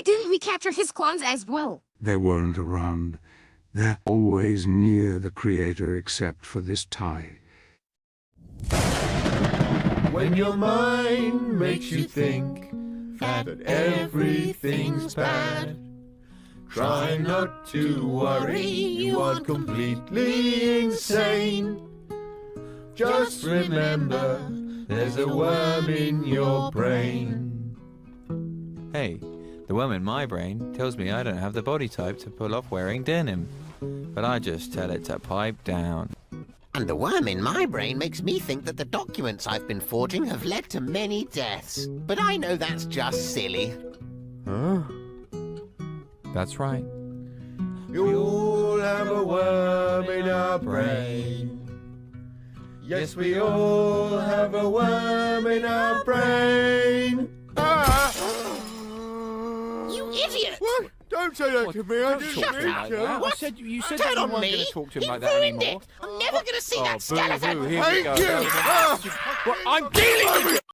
didn't we capture his clones as well? They weren't around. They're always near the Creator except for this tie. When your mind makes you think that everything's bad, try not to worry, you aren't completely insane. Just remember, there's a worm in your brain. Hey, the worm in my brain tells me I don't have the body type to pull off wearing denim. But I just tell it to pipe down. And the worm in my brain makes me think that the documents I've been forging have led to many deaths. But I know that's just silly. Huh? That's right. We all have a worm in our brain. Yes, we all have a worm in our brain. Ah! You idiot! What? Don't say that to me. I didn't Shut mean up. to. What? You said Turn that you on weren't me. going to talk to him He like that ruined anymore. it. I'm never going to see that boo-hoo, skeleton. here we go. Thank you. Well, I'm dealing with you!